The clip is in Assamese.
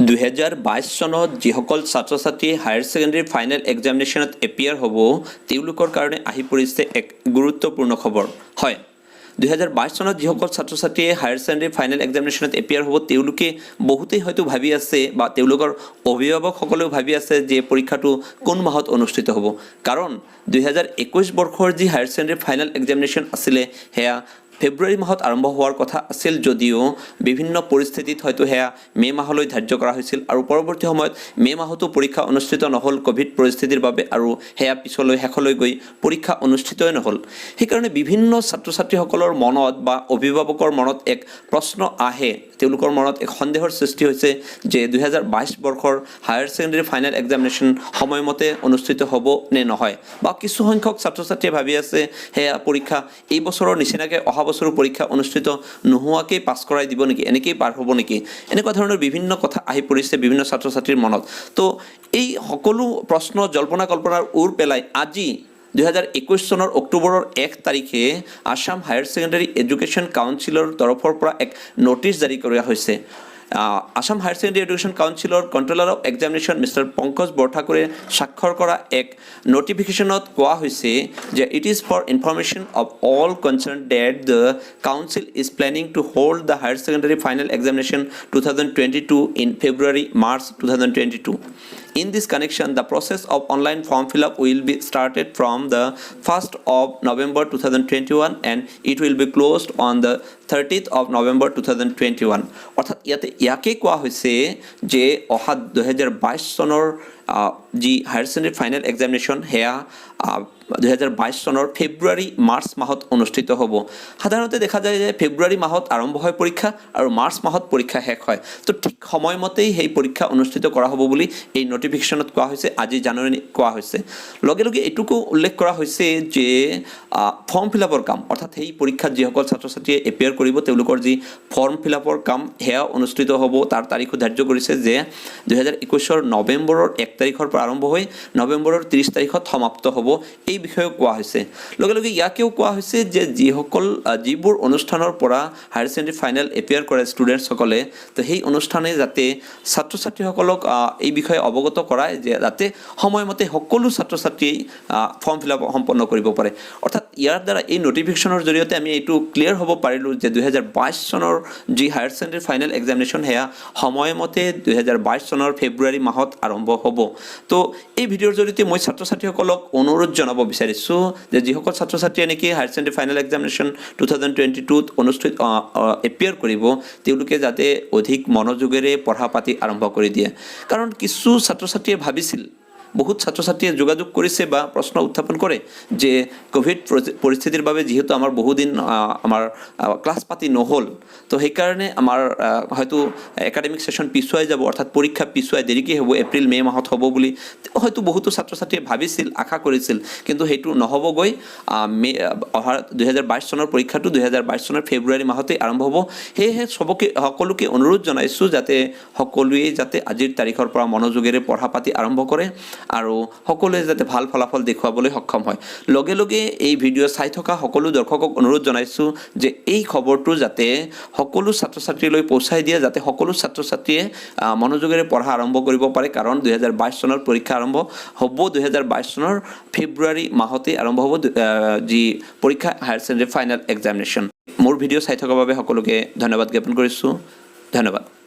2022 চনত যিসকল ছাত্ৰ ছাত্ৰী হায়াৰ ছেকেণ্ডেৰী ফাইনেল এক্সামিনেশ্যনত এপিয়াৰ হ'ব তেওঁলোকৰ কাৰণে আহি পৰিছে এক গুৰুত্বপূৰ্ণ খবৰ হয় 2022 চনত যিসকল ছাত্ৰ ছাত্ৰীয়ে হায়াৰ ছেকেণ্ডেৰী ফাইনেল এক্সামিনেশ্যনত এপিয়াৰ হ'ব তেওঁলোকে বহুতেই হয়তো ভাবি আছে বা তেওঁলোকৰ অভিভাৱকসকলেও ভাবি আছে যে পৰীক্ষাটো কোন মাহত অনুষ্ঠিত হ'ব কাৰণ 2021 বৰ্ষৰ যি হায়াৰ ছেকেণ্ডেৰী ফাইনেল এক্সামিনেশ্যন আছিলে হেয়া ফেব্ৰুৱাৰী মাহত আৰম্ভ হোৱাৰ কথা আছিল যদিও বিভিন্ন পৰিস্থিতিত হয়তো হেয়া মে মাহলৈ ধাৰ্য কৰা হৈছিল আৰু পৰৱৰ্তী সময়ত মে মাহতো পৰীক্ষা অনুষ্ঠিত নহল কোভিড পৰিস্থিতিৰ বাবে আৰু হেয়া পিছলৈ শেষলৈ গৈ পৰীক্ষা অনুষ্ঠিতই নহল সেইকাৰণে বিভিন্ন ছাত্ৰ ছাত্ৰীসকলৰ মনত বা অভিভাৱকৰ মনত এক প্ৰশ্ন আহে তেওঁলোকৰ মনত এক সন্দেহৰ সৃষ্টি হৈছে যে 2022 বৰ্ষৰ হায়াৰ ছেকেণ্ডেৰী ফাইনেল এক্সামিনেশ্যন সময়মতে অনুষ্ঠিত হ'ব নে নহয় বা কিছু সংখ্যক ছাত্ৰ ছাত্ৰীয়ে ভাবি আছে হেয়া পৰীক্ষা এই বছৰৰ নিচিনাকৈ অহা বছৰৰ পৰীক্ষা অনুষ্ঠিত নোহোৱাকৈ পাছ কৰাই দিব নেকি এনেকৈ পাৰ হ'ব নেকি এনেকুৱা ধৰণৰ বিভিন্ন কথা আহি পৰিছে বিভিন্ন ছাত্ৰ ছাত্ৰীৰ মনত তো এই সকলো প্ৰশ্ন জল্পনা কল্পনাৰ উৰ পেলাই আজি 2021 চনৰ অক্টোবৰৰ 1 তাৰিখে আসাম হায়াৰ ছেকেণ্ডাৰী এডুকেশ্যন কাউন্সিলৰ তৰফৰ পৰা এক নটিচ জাৰি কৰা হৈছে আসাম হায়াৰ ছেকেণ্ডাৰী এডুকেশ্যন কাউন্সিলৰ controller of examination mister Pankaj বৰঠাকুৰে স্বাক্ষৰ কৰা এক নটিফিকেশ্যনত কোৱা হৈছে যে it is for information of all concerned that the council is planning to hold the higher secondary final examination 2022 in February-March 2022. In this connection, the process of online form fill-up will be started from the 1st of November 2021 and it will be closed on the 30th of November 2021. অর্থাৎ ইয়াকে কোৱা হৈছে যে অহা 2022 চনৰ যি হায়াৰ ছেকেণ্ডাৰী ফাইনেল এক্সামিনেশ্যন হেয়া 2022 চনৰ ফেব্ৰুৱাৰী মাৰ্চ মাহত অনুষ্ঠিত হ'ব সাধাৰণতে দেখা যায় যে ফেব্ৰুৱাৰী মাহত আৰম্ভ হয় পৰীক্ষা আৰু মাৰ্চ মাহত পৰীক্ষা শেষ হয় তো ঠিক সময়মতেই সেই পৰীক্ষা অনুষ্ঠিত কৰা হ'ব বুলি এই নটিফিকেশ্যনত কোৱা হৈছে আজি জানুৱাৰী কোৱা হৈছে লগে লগে এটুকু উল্লেখ কৰা হৈছে যে ফৰ্ম ফিল-আপৰ কাম অৰ্থাৎ সেই পৰীক্ষাত যিসকল ছাত্ৰ ছাত্ৰীয়ে এপিয়াৰ কৰিব তেওঁলোকৰ যি ফৰ্ম ফিল-আপৰ কাম হেয়া অনুষ্ঠিত হ'ব তাৰ তাৰিখো ধাৰ্য কৰিছে যে 2021 নৱেম্বৰৰ 1 তাৰিখৰ পৰা আৰম্ভ হৈ নৱেম্বৰৰ 30 তাৰিখত সমাপ্ত হ'ব এই বিষয়ে কোৱা হৈছে লগে লগে ইয়াকেও কোৱা হৈছে যে যিবোৰ অনুষ্ঠানৰ পৰা হায়াৰ ছেকেণ্ডাৰী ফাইনেল এপিয়াৰ কৰে ষ্টুডেণ্টসকলে তো সেই অনুষ্ঠানে যাতে ছাত্ৰ ছাত্ৰীসকলক এই বিষয়ে অৱগত কৰায় যে যাতে সময়মতে সকলো ছাত্ৰ ছাত্ৰীয়ে ফৰ্ম ফিল-আপ সম্পন্ন কৰিব পাৰে অৰ্থাৎ ইয়াৰ দ্বাৰা এই নটিফিকেশ্যনৰ জৰিয়তে আমি এইটো ক্লিয়াৰ হ'ব পাৰিলোঁ যে 2022 চনৰ যি হায়াৰ ছেকেণ্ডাৰী ফাইনেল এক্সামিনেশ্যন হেয়া সময়মতে 2022 চনৰ ফেব্ৰুৱাৰী মাহত আৰম্ভ হ'ব তো এই ভিডিঅ'ৰ জৰিয়তে মই ছাত্ৰ ছাত্ৰীসকলক অনুৰোধ জনাব বিচাৰিছোঁ যে যিসকল ছাত্ৰ ছাত্ৰীয়ে নেকি হায়াৰ ছেকেণ্ডাৰী ফাইনেল এক্সামিনেশ্যন 2022 অনুষ্ঠিত এপিয়াৰ কৰিব তেওঁলোকে যাতে অধিক মনোযোগেৰে পঢ়া পাতি আৰম্ভ কৰি দিয়ে কাৰণ কিছু ছাত্ৰ ছাত্ৰীয়ে ভাবিছিল বহুত ছাত্ৰ ছাত্ৰীয়ে যোগাযোগ কৰিছে বা প্ৰশ্ন উত্থাপন কৰে যে কোভিড পৰিস্থিতিৰ বাবে যেহেতু আমাৰ বহুদিন আমাৰ ক্লাছ পাতি নহল তো সেইকাৰণে আমাৰ হয়তো একাডেমিক সেশন পিছুৱাই যাব অৰ্থাৎ পৰীক্ষা পিছুৱাই দেৰিকৈ হ'ব এপ্ৰিল মে মাহত হ'ব বুলি হয়তো বহুতো ছাত্ৰ ছাত্ৰীয়ে ভাবিছিল আশা কৰিছিল কিন্তু সেইটো নহ'বগৈ মে 2022 চনৰ পৰীক্ষাটো 2022 চনৰ ফেব্ৰুৱাৰী মাহতে আৰম্ভ হ'ব সেয়েহে সকলোকে অনুৰোধ জনাইছোঁ যাতে সকলোৱে যাতে আজিৰ তাৰিখৰ পৰা মনোযোগেৰে পঢ়া পাতি আৰম্ভ কৰে আৰু সকলোৱে যাতে ভাল ফলাফল দেখুৱাবলৈ সক্ষম হয় লগে লগে এই ভিডিঅ' চাই থকা সকলো দৰ্শকক অনুৰোধ জনাইছোঁ যে এই খবৰটো যাতে সকলো ছাত্ৰ ছাত্ৰীলৈ পৌঁছাই দিয়ে যাতে সকলো ছাত্ৰ ছাত্ৰীয়ে মনোযোগেৰে পঢ়া আৰম্ভ কৰিব পাৰে কাৰণ 2022 চনৰ পৰীক্ষা আৰম্ভ হ'ব 2022 চনৰ ফেব্ৰুৱাৰী মাহতে আৰম্ভ হ'ব যি পৰীক্ষা হায়াৰ ছেকেণ্ডাৰী ফাইনেল এক্সামিনেশ্যন মোৰ ভিডিঅ' চাই থকাৰ বাবে সকলোকে ধন্যবাদ জ্ঞাপন কৰিছোঁ ধন্যবাদ